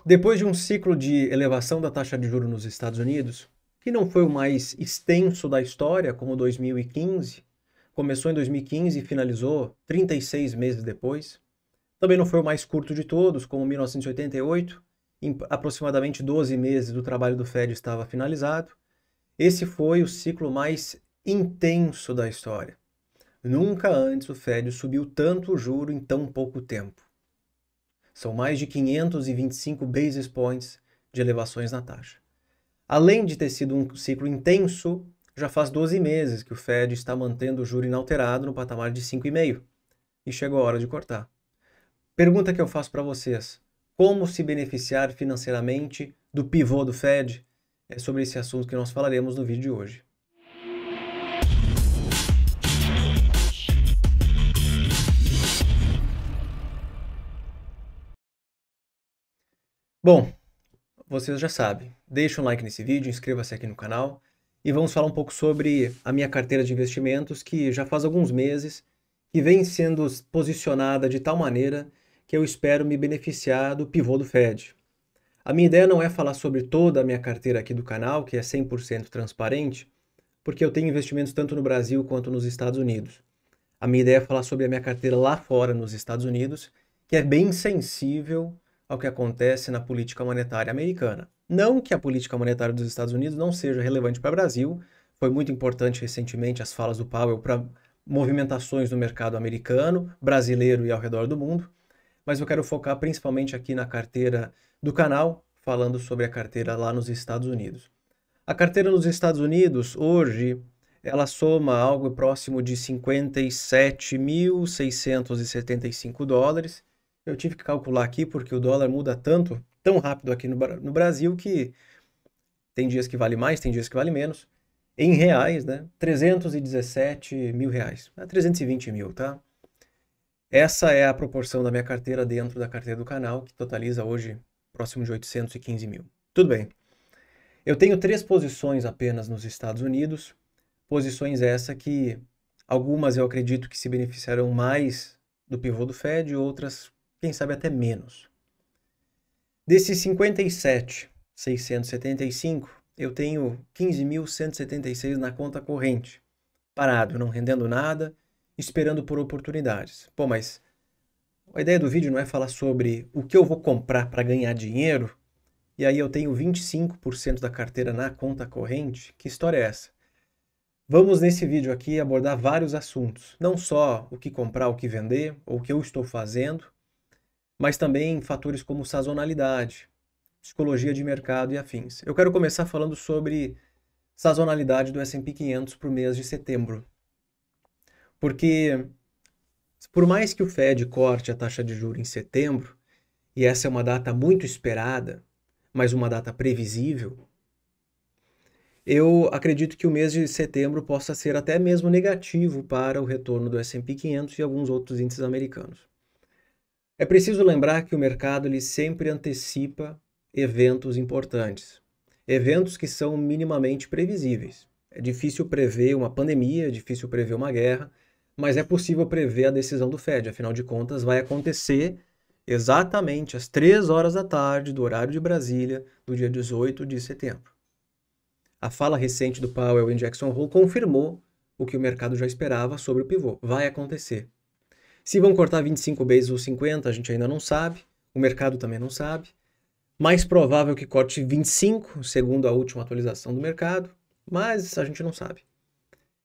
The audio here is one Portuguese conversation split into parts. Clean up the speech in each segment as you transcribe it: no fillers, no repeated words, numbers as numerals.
Depois de um ciclo de elevação da taxa de juros nos Estados Unidos, que não foi o mais extenso da história, como 2015, começou em 2015 e finalizou 36 meses depois. Também não foi o mais curto de todos, como 1988, em aproximadamente 12 meses do trabalho do Fed estava finalizado. Esse foi o ciclo mais intenso da história. Nunca antes o Fed subiu tanto o juro em tão pouco tempo. São mais de 525 basis points de elevações na taxa. Além de ter sido um ciclo intenso, já faz 12 meses que o Fed está mantendo o juro inalterado no patamar de 5,5 e chegou a hora de cortar. Pergunta que eu faço para vocês: como se beneficiar financeiramente do pivô do Fed? É sobre esse assunto que nós falaremos no vídeo de hoje. Bom, vocês já sabem, deixa um like nesse vídeo, inscreva-se aqui no canal e vamos falar um pouco sobre a minha carteira de investimentos, que já faz alguns meses que vem sendo posicionada de tal maneira que eu espero me beneficiar do pivô do Fed. A minha ideia não é falar sobre toda a minha carteira aqui do canal, que é 100% transparente, porque eu tenho investimentos tanto no Brasil quanto nos Estados Unidos. A minha ideia é falar sobre a minha carteira lá fora, nos Estados Unidos, que é bem sensível ao que acontece na política monetária americana. Não que a política monetária dos Estados Unidos não seja relevante para o Brasil, foi muito importante recentemente as falas do Powell para movimentações no mercado americano, brasileiro e ao redor do mundo, mas eu quero focar principalmente aqui na carteira do canal, falando sobre a carteira lá nos Estados Unidos. A carteira nos Estados Unidos, hoje, ela soma algo próximo de 57.675 dólares. Eu tive que calcular aqui porque o dólar muda tanto, tão rápido aqui no Brasil, que tem dias que vale mais, tem dias que vale menos. Em reais, né? 317 mil reais. 320 mil, tá? Essa é a proporção da minha carteira dentro da carteira do canal, que totaliza hoje próximo de 815 mil. Tudo bem. Eu tenho 3 posições apenas nos Estados Unidos. Posições essa que algumas eu acredito que se beneficiarão mais do pivô do Fed e outras, quem sabe, até menos. Desses 57.675, eu tenho 15.176 na conta corrente, parado, não rendendo nada, esperando por oportunidades. Pô, mas a ideia do vídeo não é falar sobre o que eu vou comprar para ganhar dinheiro, e aí eu tenho 25% da carteira na conta corrente? Que história é essa? Vamos nesse vídeo aqui abordar vários assuntos, não só o que comprar, o que vender, ou o que eu estou fazendo, mas também fatores como sazonalidade, psicologia de mercado e afins. Eu quero começar falando sobre sazonalidade do S&P 500 para o mês de setembro. Porque, por mais que o Fed corte a taxa de juros em setembro, e essa é uma data muito esperada, mas uma data previsível, eu acredito que o mês de setembro possa ser até mesmo negativo para o retorno do S&P 500 e alguns outros índices americanos. É preciso lembrar que o mercado ele sempre antecipa eventos importantes, eventos que são minimamente previsíveis. É difícil prever uma pandemia, é difícil prever uma guerra, mas é possível prever a decisão do Fed. Afinal de contas, vai acontecer exatamente às 3 horas da tarde do horário de Brasília, do dia 18 de setembro. A fala recente do Powell em Jackson Hole confirmou o que o mercado já esperava sobre o pivô. Vai acontecer. Se vão cortar 25 bases ou 50, a gente ainda não sabe. O mercado também não sabe. Mais provável que corte 25, segundo a última atualização do mercado, mas a gente não sabe.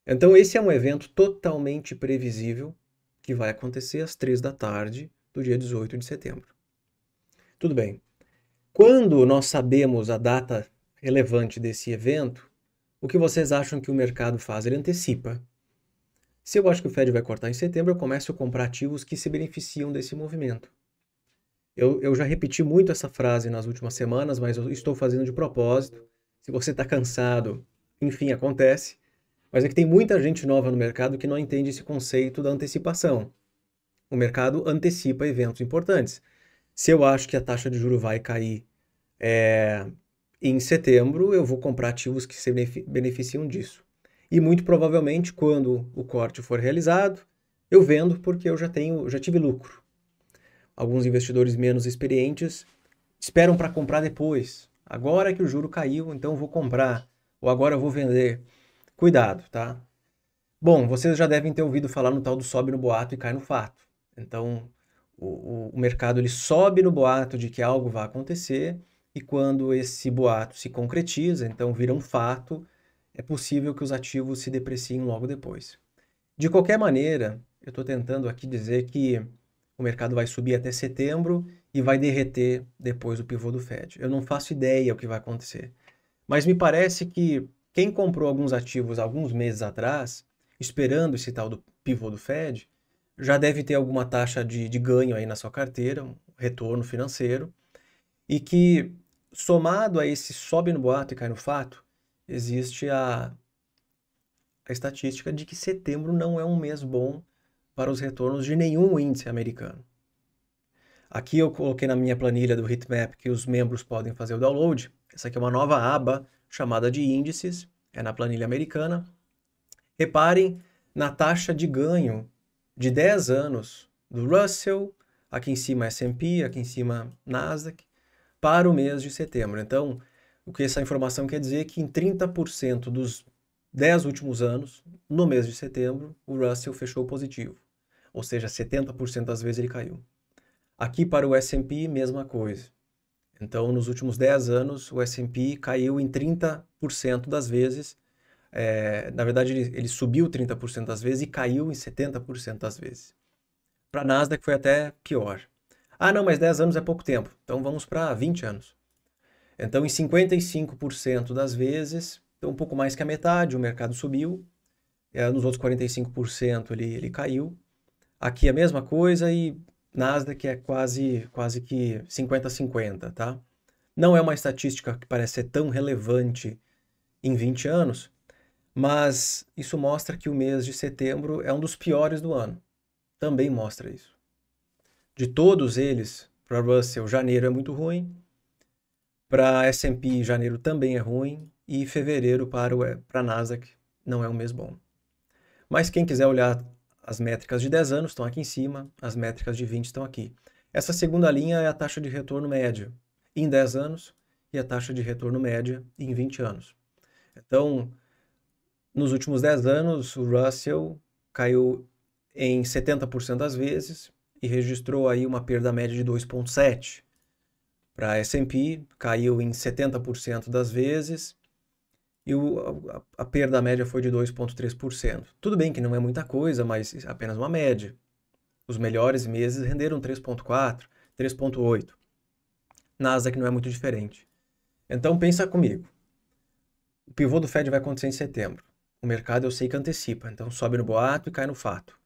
Então esse é um evento totalmente previsível que vai acontecer às 3 da tarde do dia 18 de setembro. Tudo bem. Quando nós sabemos a data relevante desse evento, o que vocês acham que o mercado faz? Ele antecipa. Se eu acho que o Fed vai cortar em setembro, eu começo a comprar ativos que se beneficiam desse movimento. Eu já repeti muito essa frase nas últimas semanas, mas eu estou fazendo de propósito. Se você está cansado, enfim, acontece. Mas é que tem muita gente nova no mercado que não entende esse conceito da antecipação. O mercado antecipa eventos importantes. Se eu acho que a taxa de juros vai cair em setembro, eu vou comprar ativos que se beneficiam disso. E muito provavelmente, quando o corte for realizado, eu vendo porque eu já tive lucro. Alguns investidores menos experientes esperam para comprar depois. Agora que o juro caiu, então eu vou comprar, ou agora eu vou vender. Cuidado, tá? Bom, vocês já devem ter ouvido falar no tal do sobe no boato e cai no fato. Então, o mercado ele sobe no boato de que algo vai acontecer, e quando esse boato se concretiza, então vira um fato, é possível que os ativos se depreciem logo depois. De qualquer maneira, eu estou tentando aqui dizer que o mercado vai subir até setembro e vai derreter depois do pivô do Fed. Eu não faço ideia o que vai acontecer. Mas me parece que quem comprou alguns ativos alguns meses atrás, esperando esse tal do pivô do Fed, já deve ter alguma taxa de ganho aí na sua carteira, um retorno financeiro, e que, somado a esse sobe no boato e cai no fato, existe a estatística de que setembro não é um mês bom para os retornos de nenhum índice americano. Aqui eu coloquei na minha planilha do Heatmap que os membros podem fazer o download. Essa aqui é uma nova aba chamada de índices, é na planilha americana. Reparem na taxa de ganho de 10 anos do Russell, aqui em cima S&P, aqui em cima Nasdaq, para o mês de setembro. Então, o que essa informação quer dizer é que em 30% dos 10 últimos anos, no mês de setembro, o Russell fechou positivo. Ou seja, 70% das vezes ele caiu. Aqui para o S&P, mesma coisa. Então, nos últimos 10 anos, o S&P caiu em 30% das vezes. Na verdade, ele subiu 30% das vezes e caiu em 70% das vezes. Para a Nasdaq foi até pior. Ah, não, mas 10 anos é pouco tempo. Então, vamos para 20 anos. Então, em 55% das vezes, então um pouco mais que a metade, o mercado subiu. Nos outros 45% ele caiu. Aqui a mesma coisa e Nasdaq é quase que 50-50, tá? Não é uma estatística que parece ser tão relevante em 20 anos, mas isso mostra que o mês de setembro é um dos piores do ano. Também mostra isso. De todos eles, para Russell, janeiro é muito ruim, para S&P, janeiro também é ruim, e fevereiro para Nasdaq não é um mês bom. Mas quem quiser olhar as métricas de 10 anos estão aqui em cima, as métricas de 20 estão aqui. Essa segunda linha é a taxa de retorno média em 10 anos e a taxa de retorno média em 20 anos. Então, nos últimos 10 anos, o Russell caiu em 70% das vezes e registrou aí uma perda média de 2,7%. Para a S&P, caiu em 70% das vezes e a perda média foi de 2,3%. Tudo bem que não é muita coisa, mas apenas uma média. Os melhores meses renderam 3,4%, 3,8%. Nasdaq não é muito diferente. Então pensa comigo. O pivô do Fed vai acontecer em setembro. O mercado eu sei que antecipa, então sobe no boato e cai no fato.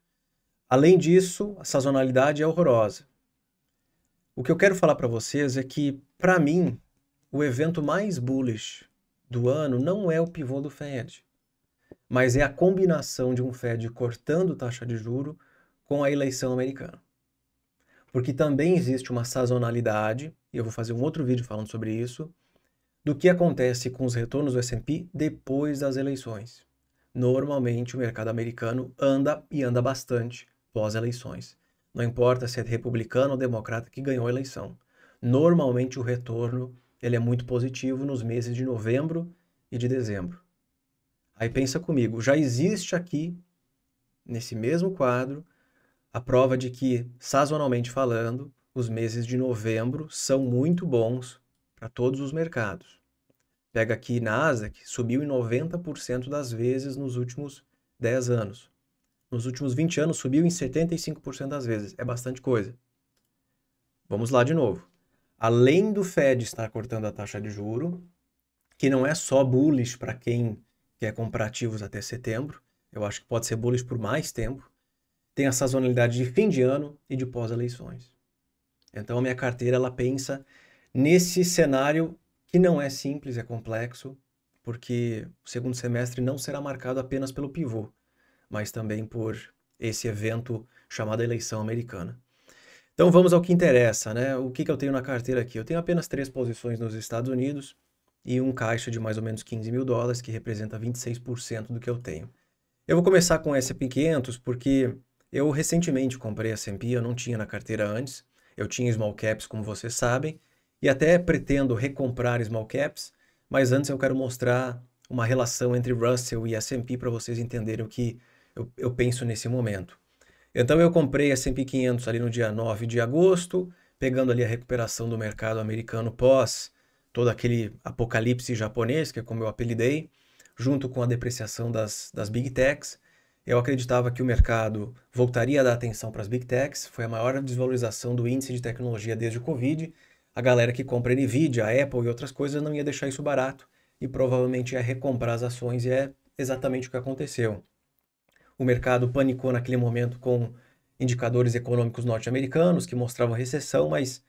Além disso, a sazonalidade é horrorosa. O que eu quero falar para vocês é que, para mim, o evento mais bullish do ano não é o pivô do Fed, mas é a combinação de um Fed cortando taxa de juro com a eleição americana. Porque também existe uma sazonalidade, e eu vou fazer um outro vídeo falando sobre isso, do que acontece com os retornos do S&P depois das eleições. Normalmente o mercado americano anda e anda bastante pós-eleições. Não importa se é republicano ou democrata que ganhou a eleição. Normalmente o retorno ele é muito positivo nos meses de novembro e de dezembro. Aí pensa comigo, já existe aqui, nesse mesmo quadro, a prova de que, sazonalmente falando, os meses de novembro são muito bons para todos os mercados. Pega aqui Nasdaq, subiu em 90% das vezes nos últimos 10 anos. Nos últimos 20 anos subiu em 75% das vezes. É bastante coisa. Vamos lá de novo. Além do Fed estar cortando a taxa de juro, que não é só bullish para quem quer comprar ativos até setembro, eu acho que pode ser bullish por mais tempo, tem a sazonalidade de fim de ano e de pós-eleições. Então a minha carteira ela pensa nesse cenário que não é simples, é complexo, porque o segundo semestre não será marcado apenas pelo pivô, mas também por esse evento chamado eleição americana. Então vamos ao que interessa, né? O que eu tenho na carteira aqui? Eu tenho apenas 3 posições nos Estados Unidos e um caixa de mais ou menos 15 mil dólares, que representa 26% do que eu tenho. Eu vou começar com o S&P 500 porque eu recentemente comprei a S&P, eu não tinha na carteira antes, eu tinha small caps, como vocês sabem, e até pretendo recomprar small caps, mas antes eu quero mostrar uma relação entre Russell e S&P para vocês entenderem o que eu penso nesse momento. Então eu comprei S&P 500 ali no dia 9 de agosto, pegando ali a recuperação do mercado americano pós todo aquele apocalipse japonês, que é como eu apelidei, junto com a depreciação das Big Techs. Eu acreditava que o mercado voltaria a dar atenção para as Big Techs, foi a maior desvalorização do índice de tecnologia desde o Covid. A galera que compra Nvidia, a Apple e outras coisas não ia deixar isso barato e provavelmente ia recomprar as ações, e é exatamente o que aconteceu. O mercado panicou naquele momento com indicadores econômicos norte-americanos que mostravam recessão, mas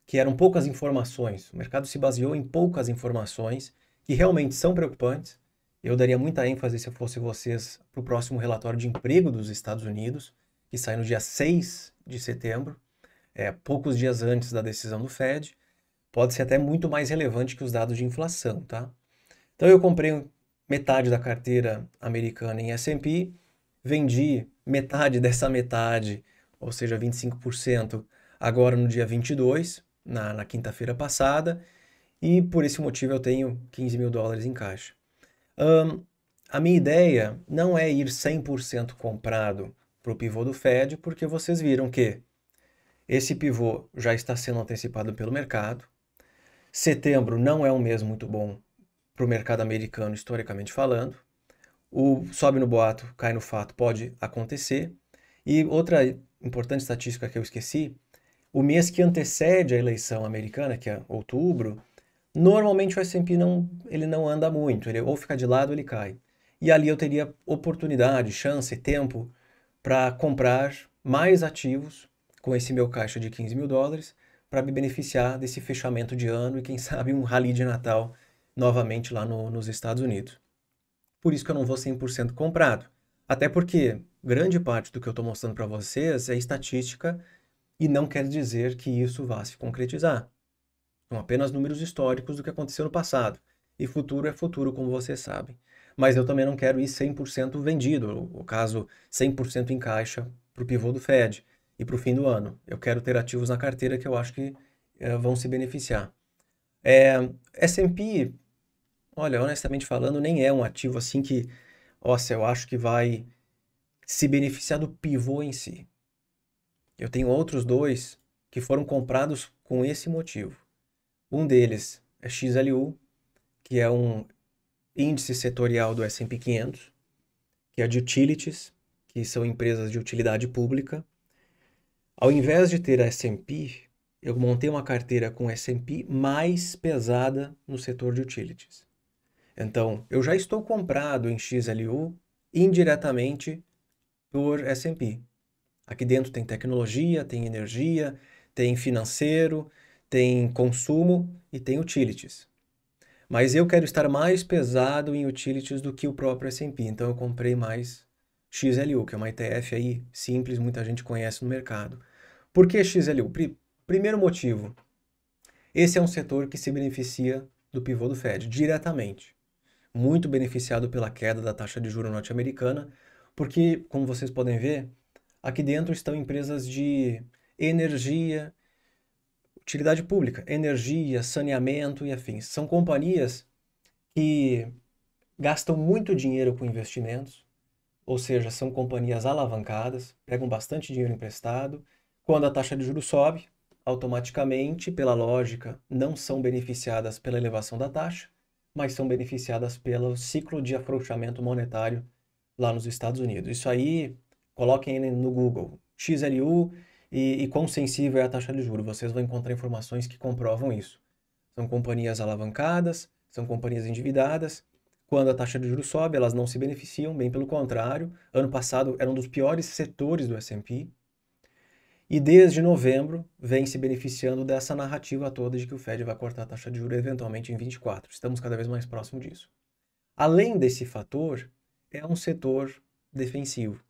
que eram poucas informações. O mercado se baseou em poucas informações que realmente são preocupantes. Eu daria muita ênfase, se eu fosse vocês, para o próximo relatório de emprego dos Estados Unidos, que sai no dia 6 de setembro, poucos dias antes da decisão do Fed. Pode ser até muito mais relevante que os dados de inflação, tá? Então eu comprei metade da carteira americana em S&P, vendi metade dessa metade, ou seja, 25%, agora no dia 22, na quinta-feira passada, e por esse motivo eu tenho 15 mil dólares em caixa. A minha ideia não é ir 100% comprado para o pivô do Fed, porque vocês viram que esse pivô já está sendo antecipado pelo mercado. Setembro não é um mês muito bom para o mercado americano, historicamente falando. O sobe no boato, cai no fato, pode acontecer. E outra importante estatística que eu esqueci, o mês que antecede a eleição americana, que é outubro, normalmente o S&P ele não anda muito, ele ou fica de lado ou ele cai. E ali eu teria oportunidade, chance, tempo para comprar mais ativos com esse meu caixa de 15 mil dólares para me beneficiar desse fechamento de ano e quem sabe um rally de Natal novamente lá nos Estados Unidos. Por isso que eu não vou 100% comprado. Até porque grande parte do que eu estou mostrando para vocês é estatística e não quer dizer que isso vá se concretizar. São apenas números históricos do que aconteceu no passado. E futuro é futuro, como vocês sabem. Mas eu também não quero ir 100% vendido, o caso 100% em caixa para o pivô do Fed e para o fim do ano. Eu quero ter ativos na carteira que eu acho que vão se beneficiar. S&P, olha, honestamente falando, nem é um ativo assim que, nossa, eu acho que vai se beneficiar do pivô em si. Eu tenho outros dois que foram comprados com esse motivo. Um deles é XLU, que é um índice setorial do S&P 500, que é de utilities, que são empresas de utilidade pública. Ao invés de ter a S&P, eu montei uma carteira com S&P mais pesada no setor de utilities. Então, eu já estou comprado em XLU indiretamente por S&P. Aqui dentro tem tecnologia, tem energia, tem financeiro, tem consumo e tem utilities. Mas eu quero estar mais pesado em utilities do que o próprio S&P, então eu comprei mais XLU, que é uma ETF aí simples, muita gente conhece no mercado. Por que XLU? Primeiro motivo, esse é um setor que se beneficia do pivô do Fed diretamente. Muito beneficiado pela queda da taxa de juros norte-americana, porque, como vocês podem ver, aqui dentro estão empresas de energia, utilidade pública, energia, saneamento e afins. São companhias que gastam muito dinheiro com investimentos, ou seja, são companhias alavancadas, pegam bastante dinheiro emprestado. Quando a taxa de juros sobe, automaticamente, pela lógica, não são beneficiadas pela elevação da taxa, mas são beneficiadas pelo ciclo de afrouxamento monetário lá nos Estados Unidos. Isso aí, coloquem no Google, XLU e quão sensível é a taxa de juros. Vocês vão encontrar informações que comprovam isso. São companhias alavancadas, são companhias endividadas. Quando a taxa de juros sobe, elas não se beneficiam, bem pelo contrário. Ano passado era um dos piores setores do S&P. E desde novembro vem se beneficiando dessa narrativa toda de que o Fed vai cortar a taxa de juros eventualmente em 24. Estamos cada vez mais próximo disso. Além desse fator, é um setor defensivo.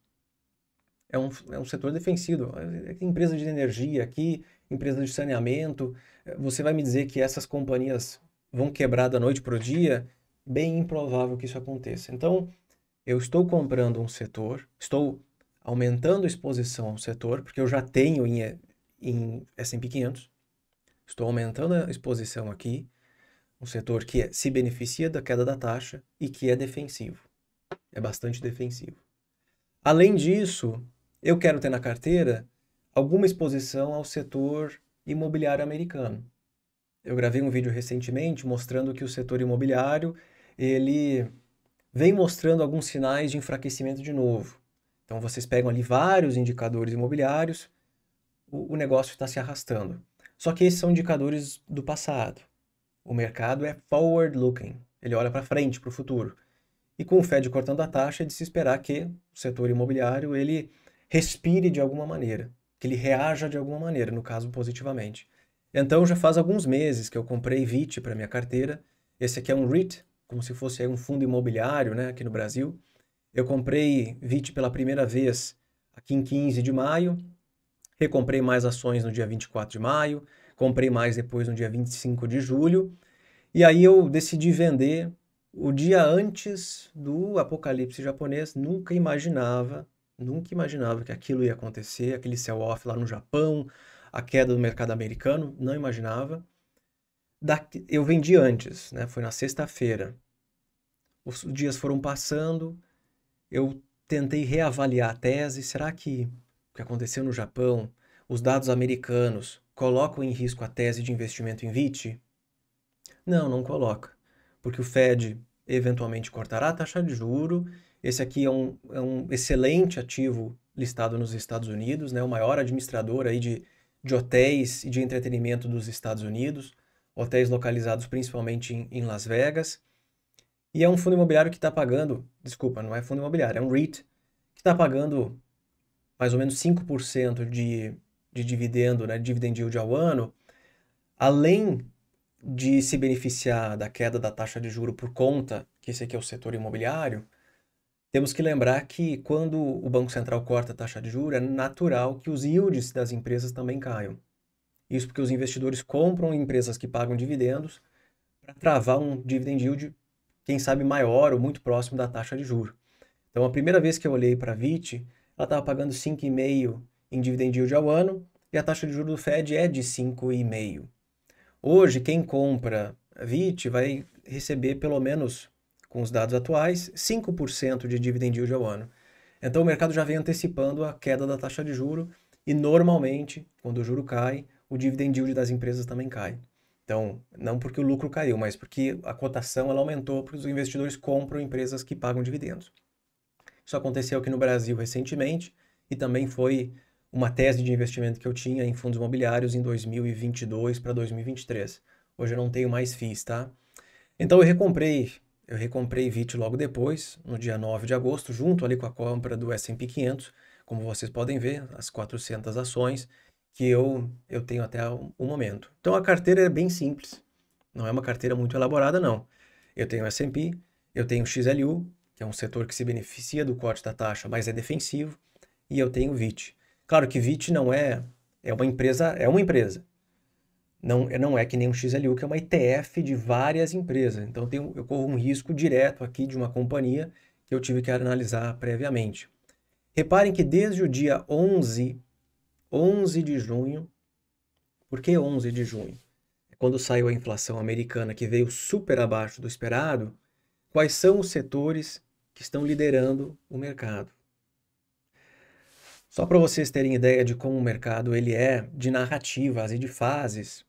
É um setor defensivo. Empresa de energia aqui, empresa de saneamento. Você vai me dizer que essas companhias vão quebrar da noite para o dia? Bem improvável que isso aconteça. Então, eu estou comprando um setor, estou aumentando a exposição ao setor, porque eu já tenho em S&P 500. Estou aumentando a exposição aqui, um setor que se beneficia da queda da taxa e que é defensivo. É bastante defensivo. Além disso, eu quero ter na carteira alguma exposição ao setor imobiliário americano. Eu gravei um vídeo recentemente mostrando que o setor imobiliário, ele vem mostrando alguns sinais de enfraquecimento de novo. Então vocês pegam ali vários indicadores imobiliários, o negócio está se arrastando. Só que esses são indicadores do passado. O mercado é forward-looking, ele olha para frente, para o futuro. E com o Fed cortando a taxa, é de se esperar que o setor imobiliário ele respire de alguma maneira, que ele reaja de alguma maneira, no caso positivamente. Então já faz alguns meses que eu comprei VIT para minha carteira. Esse aqui é um REIT, como se fosse um fundo imobiliário, né, aqui no Brasil. Eu comprei VIT pela primeira vez aqui em 15 de maio, recomprei mais ações no dia 24 de maio, comprei mais depois no dia 25 de julho, e aí eu decidi vender o dia antes do apocalipse japonês. Nunca imaginava que aquilo ia acontecer, aquele sell-off lá no Japão, a queda do mercado americano, não imaginava. Eu vendi antes, né? Foi na sexta-feira. Os dias foram passando, eu tentei reavaliar a tese. Será que o que aconteceu no Japão, os dados americanos, colocam em risco a tese de investimento em VIT? Não, não coloca, porque o Fed eventualmente cortará a taxa de juro. Esse aqui é um excelente ativo listado nos Estados Unidos, né? O maior administrador aí de hotéis e de entretenimento dos Estados Unidos, hotéis localizados principalmente em Las Vegas. E é um fundo imobiliário que está pagando, desculpa, não é fundo imobiliário, é um REIT, que está pagando mais ou menos 5% de dividendo, né? Dividend yield ao ano, além de se beneficiar da queda da taxa de juro por conta que esse aqui é o setor imobiliário. Temos que lembrar que quando o Banco Central corta a taxa de juros, é natural que os yields das empresas também caiam. Isso porque os investidores compram empresas que pagam dividendos para travar um dividend yield, quem sabe maior ou muito próximo da taxa de juros. Então, a primeira vez que eu olhei para a VIT, ela estava pagando 5,5% em dividend yield ao ano e a taxa de juros do Fed é de 5,5%. Hoje, quem compra VIT vai receber, pelo menos com os dados atuais, 5% de dividend yield ao ano. Então, o mercado já vem antecipando a queda da taxa de juro e, normalmente, quando o juro cai, o dividend yield das empresas também cai. Então, não porque o lucro caiu, mas porque a cotação ela aumentou, porque os investidores compram empresas que pagam dividendos. Isso aconteceu aqui no Brasil recentemente e também foi uma tese de investimento que eu tinha em fundos imobiliários em 2022 para 2023. Hoje eu não tenho mais FIIs, tá? Então eu recomprei VIT logo depois, no dia 9 de agosto, junto ali com a compra do S&P 500, como vocês podem ver, as 400 ações que eu tenho até o momento. Então a carteira é bem simples, não é uma carteira muito elaborada não. Eu tenho S&P, eu tenho XLU, que é um setor que se beneficia do corte da taxa, mas é defensivo, e eu tenho VIT. Claro que VIT não é uma empresa. Não é que nem um XLU, que é uma ETF de várias empresas. Então eu corro um risco direto aqui de uma companhia que eu tive que analisar previamente. Reparem que desde o dia 11 de junho, por que 11 de junho? É quando saiu a inflação americana, que veio super abaixo do esperado. Quais são os setores que estão liderando o mercado? Só para vocês terem ideia de como o mercado ele é de narrativas e de fases,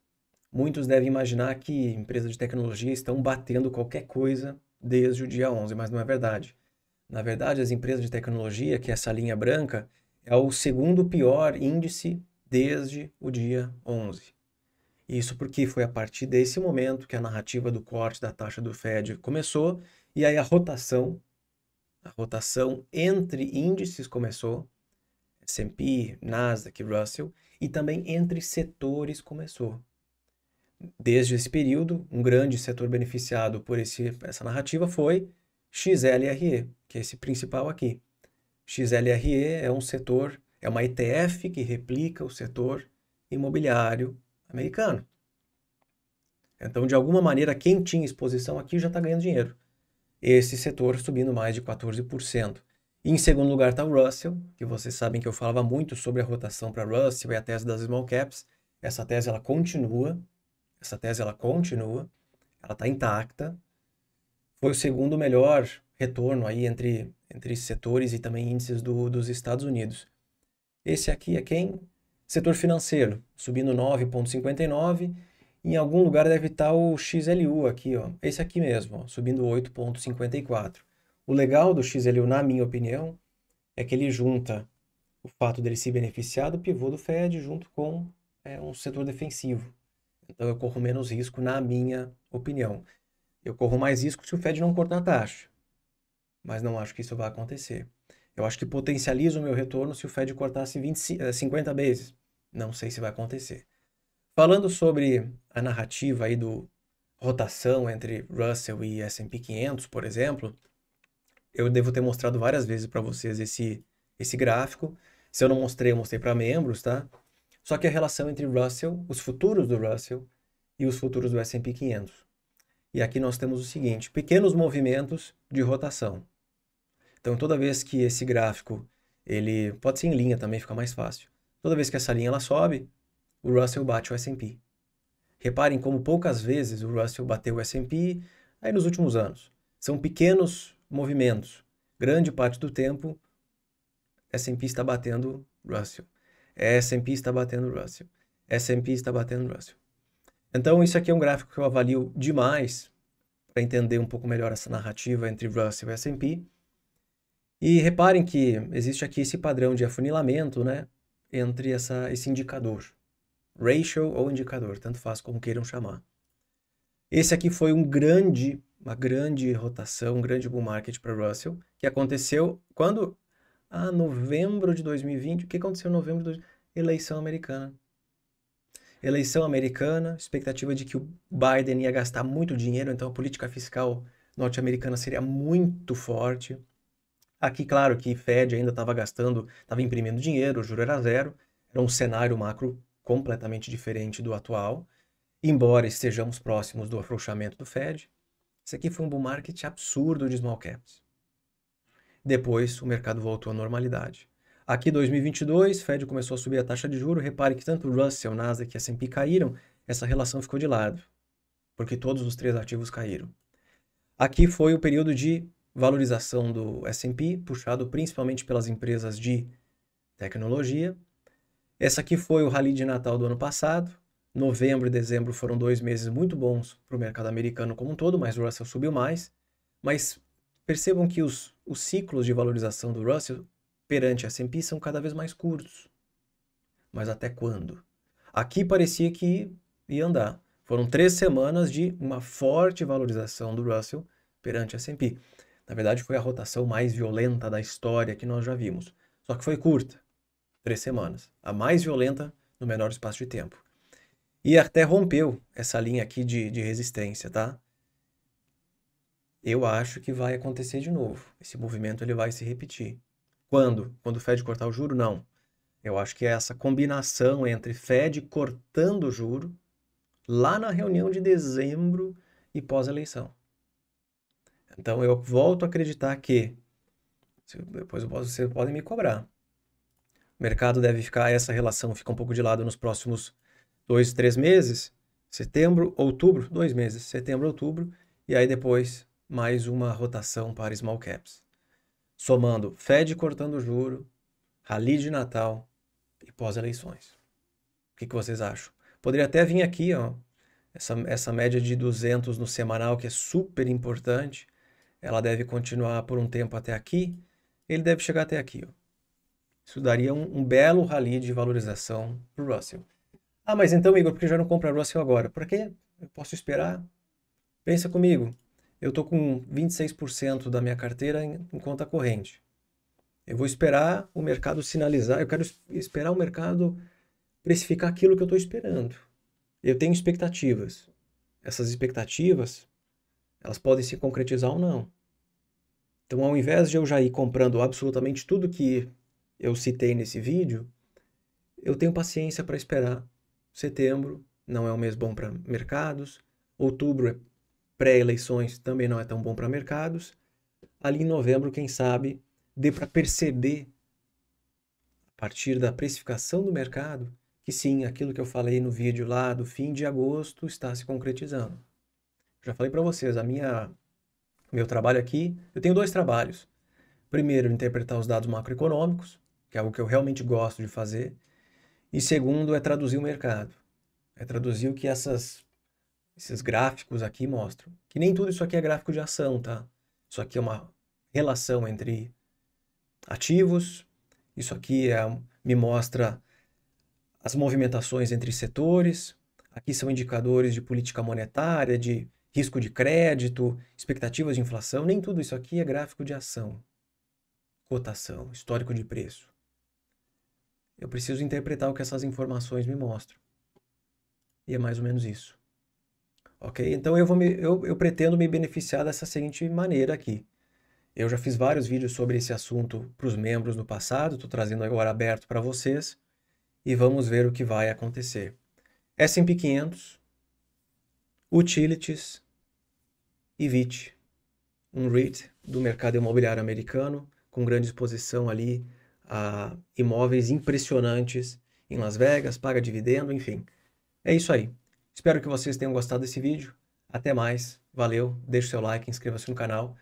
muitos devem imaginar que empresas de tecnologia estão batendo qualquer coisa desde o dia 11, mas não é verdade. Na verdade, as empresas de tecnologia, que é essa linha branca, é o segundo pior índice desde o dia 11. Isso porque foi a partir desse momento que a narrativa do corte da taxa do Fed começou, e aí a rotação entre índices começou, S&P, Nasdaq, Russell, e também entre setores começou. Desde esse período, um grande setor beneficiado por essa narrativa foi XLRE, que é esse principal aqui. XLRE é um setor, é uma ETF que replica o setor imobiliário americano. Então, de alguma maneira, quem tinha exposição aqui já está ganhando dinheiro. Esse setor subindo mais de 14%. E em segundo lugar está o Russell, que vocês sabem que eu falava muito sobre a rotação para Russell e a tese das small caps. Essa tese ela continua, Essa tese ela continua, ela está intacta. Foi o segundo melhor retorno aí entre setores e também índices dos Estados Unidos. Esse aqui é quem? Setor financeiro, subindo 9,59. Em algum lugar deve estar o XLU aqui, ó. Esse aqui mesmo, ó, subindo 8,54. O legal do XLU, na minha opinião, é que ele junta o fato dele se beneficiar do pivô do Fed junto com um setor defensivo. Então eu corro menos risco, na minha opinião. Eu corro mais risco se o Fed não cortar a taxa, mas não acho que isso vai acontecer. Eu acho que potencializa o meu retorno se o Fed cortasse 50 vezes. Não sei se vai acontecer. Falando sobre a narrativa aí do rotação entre Russell e S&P 500, por exemplo, eu devo ter mostrado várias vezes para vocês esse gráfico. Se eu não mostrei, eu mostrei para membros, tá? Só que a relação entre Russell, os futuros do Russell e os futuros do S&P 500. E aqui nós temos o seguinte, pequenos movimentos de rotação. Então, toda vez que esse gráfico, ele pode ser em linha também, fica mais fácil. Toda vez que essa linha ela sobe, o Russell bate o S&P. Reparem como poucas vezes o Russell bateu o S&P aí nos últimos anos. São pequenos movimentos. Grande parte do tempo, S&P está batendo Russell. S&P está batendo Russell. S&P está batendo Russell. Então, isso aqui é um gráfico que eu avalio demais para entender um pouco melhor essa narrativa entre Russell e S&P. E reparem que existe aqui esse padrão de afunilamento, né, entre esse indicador. Ratio ou indicador, tanto faz como queiram chamar. Esse aqui foi uma grande rotação, um grande bull market para Russell, que aconteceu quando? Novembro de 2020. O que aconteceu em novembro de 2020? Eleição americana. Eleição americana, expectativa de que o Biden ia gastar muito dinheiro, então a política fiscal norte-americana seria muito forte. Aqui, claro, que Fed ainda estava gastando, estava imprimindo dinheiro, o juro era zero, era um cenário macro completamente diferente do atual, embora estejamos próximos do afrouxamento do Fed. Isso aqui foi um bull market absurdo de small caps. Depois, o mercado voltou à normalidade. Aqui, 2022, Fed começou a subir a taxa de juros. Repare que tanto o Russell, Nasdaq e S&P caíram, essa relação ficou de lado, porque todos os três ativos caíram. Aqui foi o período de valorização do S&P, puxado principalmente pelas empresas de tecnologia. Essa aqui foi o rally de Natal do ano passado. Novembro e dezembro foram 2 meses muito bons para o mercado americano como um todo, mas o Russell subiu mais. Mas percebam que os ciclos de valorização do Russell perante a S&P são cada vez mais curtos. Mas até quando? Aqui parecia que ia andar. Foram 3 semanas de uma forte valorização do Russell perante a S&P. Na verdade, foi a rotação mais violenta da história que nós já vimos. Só que foi curta. 3 semanas. A mais violenta no menor espaço de tempo. E até rompeu essa linha aqui de resistência, tá? Eu acho que vai acontecer de novo. Esse movimento ele vai se repetir. Quando? Quando o Fed cortar o juro? Não. Eu acho que é essa combinação entre Fed cortando o juro lá na reunião de dezembro e pós-eleição. Então eu volto a acreditar que, depois vocês podem me cobrar, o mercado deve ficar, essa relação fica um pouco de lado nos próximos 2, 3 meses, setembro, outubro, 2 meses, setembro, outubro, e aí depois mais uma rotação para small caps. Somando Fed cortando o juro, rally de Natal e pós-eleições. O que vocês acham? Poderia até vir aqui, ó, essa média de 200 no semanal, que é super importante, ela deve continuar por um tempo até aqui, ele deve chegar até aqui, ó. Isso daria um belo rally de valorização para o Russell. Mas então, Igor, por que já não compra Russell agora? Por quê? Eu posso esperar? Pensa comigo. Eu estou com 26% da minha carteira em conta corrente. Eu vou esperar o mercado sinalizar, eu quero esperar o mercado precificar aquilo que eu estou esperando. Eu tenho expectativas. Essas expectativas, elas podem se concretizar ou não. Então, ao invés de eu já ir comprando absolutamente tudo que eu citei nesse vídeo, eu tenho paciência para esperar. Setembro não é um mês bom para mercados. Outubro, pré-eleições, também não é tão bom para mercados. Ali em novembro, quem sabe, dê para perceber, a partir da precificação do mercado, que que sim, aquilo que eu falei no vídeo lá do fim de agosto está se concretizando. Já falei para vocês, meu trabalho aqui, eu tenho 2 trabalhos. Primeiro, interpretar os dados macroeconômicos, que é algo que eu realmente gosto de fazer. E segundo, é traduzir o mercado. É traduzir o que esses gráficos aqui mostram. Que nem tudo isso aqui é gráfico de ação, tá? Isso aqui é uma relação entre ativos, isso aqui me mostra as movimentações entre setores, aqui são indicadores de política monetária, de risco de crédito, expectativas de inflação, nem tudo isso aqui é gráfico de ação, cotação, histórico de preço. Eu preciso interpretar o que essas informações me mostram. E é mais ou menos isso. Ok? Então eu pretendo me beneficiar dessa seguinte maneira aqui. Eu já fiz vários vídeos sobre esse assunto para os membros no passado, estou trazendo agora aberto para vocês e vamos ver o que vai acontecer. S&P 500, Utilities e VIT, um REIT do mercado imobiliário americano, com grande exposição ali a imóveis impressionantes em Las Vegas, paga dividendo, enfim. É isso aí. Espero que vocês tenham gostado desse vídeo. Até mais. Valeu. Deixe seu like, inscreva-se no canal